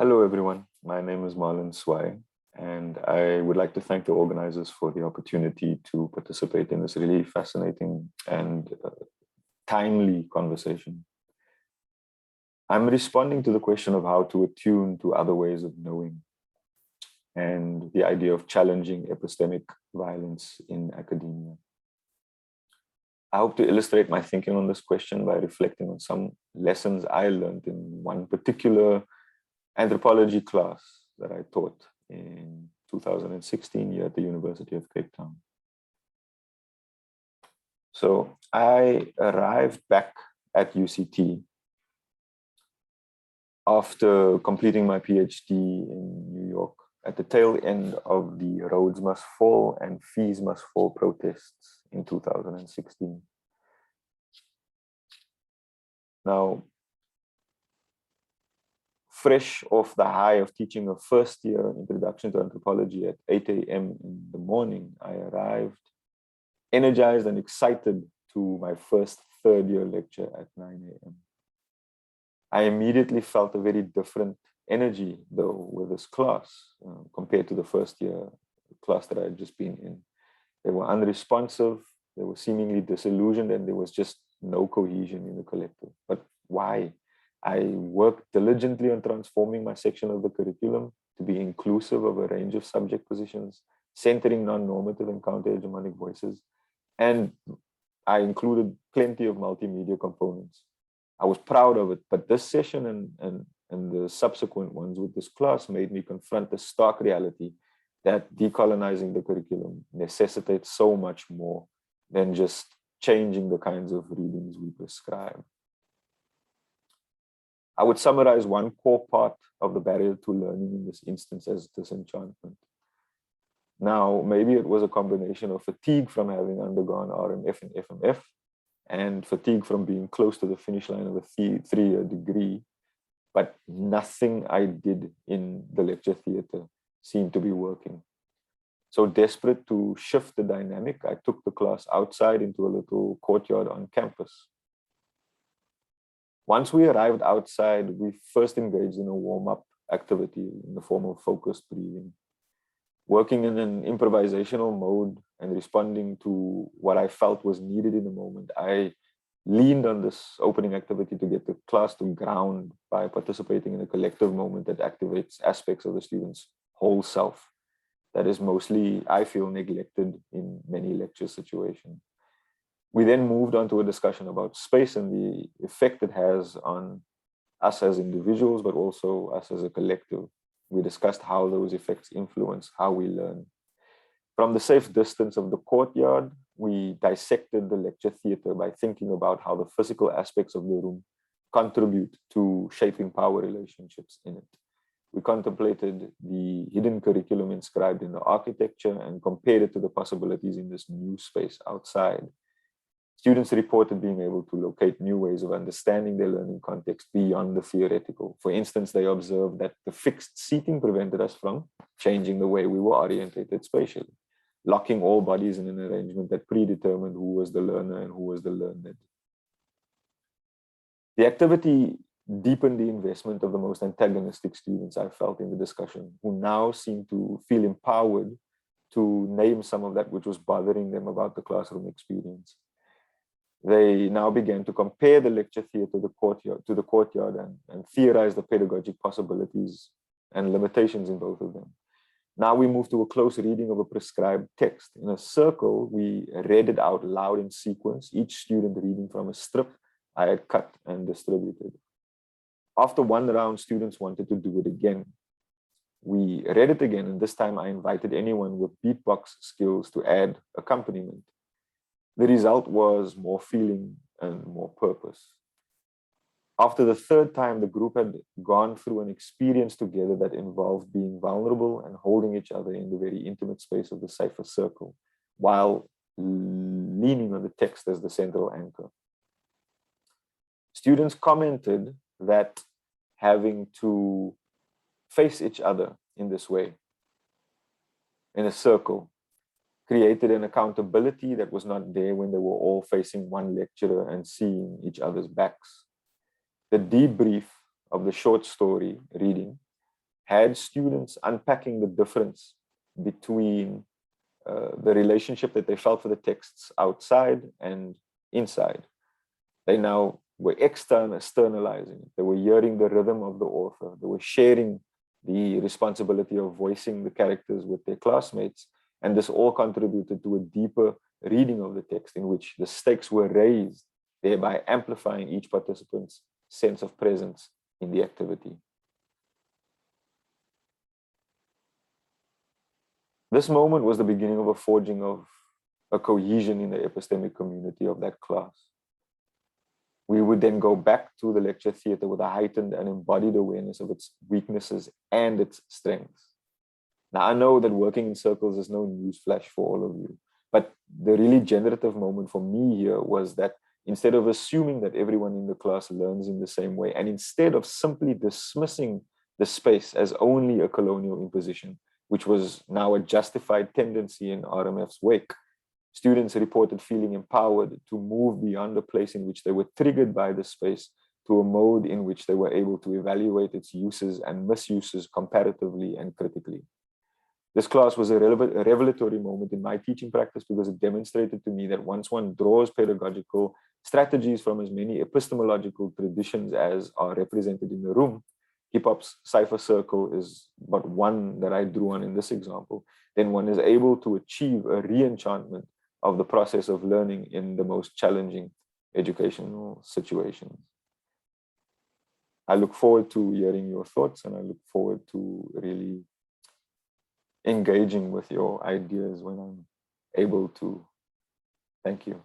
Hello, everyone. My name is Marlon Swai, and I would like to thank the organizers for the opportunity to participate in this really fascinating and timely conversation. I'm responding to the question of how to attune to other ways of knowing and the idea of challenging epistemic violence in academia. I hope to illustrate my thinking on this question by reflecting on some lessons I learned in one particular anthropology class that I taught in 2016 here at the University of Cape Town. So I arrived back at UCT after completing my PhD in New York at the tail end of the Rhodes Must Fall and Fees Must Fall protests in 2016. Now, fresh off the high of teaching a first year introduction to anthropology at 8 a.m. in the morning, I arrived energized and excited to my first third year lecture at 9 a.m. I immediately felt a very different energy though with this class compared to the first year class that I had just been in. They were unresponsive, they were seemingly disillusioned, and there was just no cohesion in the collective. But why? I worked diligently on transforming my section of the curriculum to be inclusive of a range of subject positions, centering non-normative and counter-hegemonic voices. And I included plenty of multimedia components. I was proud of it, but this session and the subsequent ones with this class made me confront the stark reality that decolonizing the curriculum necessitates so much more than just changing the kinds of readings we prescribe. I would summarize one core part of the barrier to learning in this instance as disenchantment. Now, maybe it was a combination of fatigue from having undergone RMF and FMF and fatigue from being close to the finish line of a three-year degree, but nothing I did in the lecture theater seemed to be working. So desperate to shift the dynamic, I took the class outside into a little courtyard on campus. Once we arrived outside, we first engaged in a warm-up activity in the form of focused breathing. Working in an improvisational mode and responding to what I felt was needed in the moment, I leaned on this opening activity to get the class to ground by participating in a collective moment that activates aspects of the student's whole self that is mostly, I feel, neglected in many lecture situations. We then moved on to a discussion about space and the effect it has on us as individuals, but also us as a collective. We discussed how those effects influence how we learn. From the safe distance of the courtyard, we dissected the lecture theater by thinking about how the physical aspects of the room contribute to shaping power relationships in it. We contemplated the hidden curriculum inscribed in the architecture and compared it to the possibilities in this new space outside. Students reported being able to locate new ways of understanding their learning context beyond the theoretical. For instance, they observed that the fixed seating prevented us from changing the way we were orientated spatially, locking all bodies in an arrangement that predetermined who was the learner and who was the learned. The activity deepened the investment of the most antagonistic students I felt in the discussion, who now seemed to feel empowered to name some of that which was bothering them about the classroom experience. They now began to compare the lecture theater to the courtyard and theorize the pedagogic possibilities and limitations in both of them. Now we move to a close reading of a prescribed text. In a circle, we read it out loud in sequence, each student reading from a strip I had cut and distributed. After one round, students wanted to do it again. We read it again, and this time I invited anyone with beatbox skills to add accompaniment. The result was more feeling and more purpose. After the third time, the group had gone through an experience together that involved being vulnerable and holding each other in the very intimate space of the cipher circle, while leaning on the text as the central anchor. Students commented that having to face each other in this way, in a circle, created an accountability that was not there when they were all facing one lecturer and seeing each other's backs. The debrief of the short story reading had students unpacking the difference between the relationship that they felt for the texts outside and inside. They now were externalizing it. They were hearing the rhythm of the author. They were sharing the responsibility of voicing the characters with their classmates. And this all contributed to a deeper reading of the text in which the stakes were raised, thereby amplifying each participant's sense of presence in the activity. This moment was the beginning of a forging of a cohesion in the epistemic community of that class. We would then go back to the lecture theatre with a heightened and embodied awareness of its weaknesses and its strengths. Now, I know that working in circles is no newsflash for all of you, but the really generative moment for me here was that instead of assuming that everyone in the class learns in the same way, and instead of simply dismissing the space as only a colonial imposition, which was now a justified tendency in RMF's wake, students reported feeling empowered to move beyond the place in which they were triggered by the space to a mode in which they were able to evaluate its uses and misuses comparatively and critically. This class was a revelatory moment in my teaching practice because it demonstrated to me that once one draws pedagogical strategies from as many epistemological traditions as are represented in the room, hip-hop's cipher circle is but one that I drew on in this example, then one is able to achieve a re-enchantment of the process of learning in the most challenging educational situations. I look forward to hearing your thoughts, and I look forward to really engaging with your ideas when I'm able to. Thank you.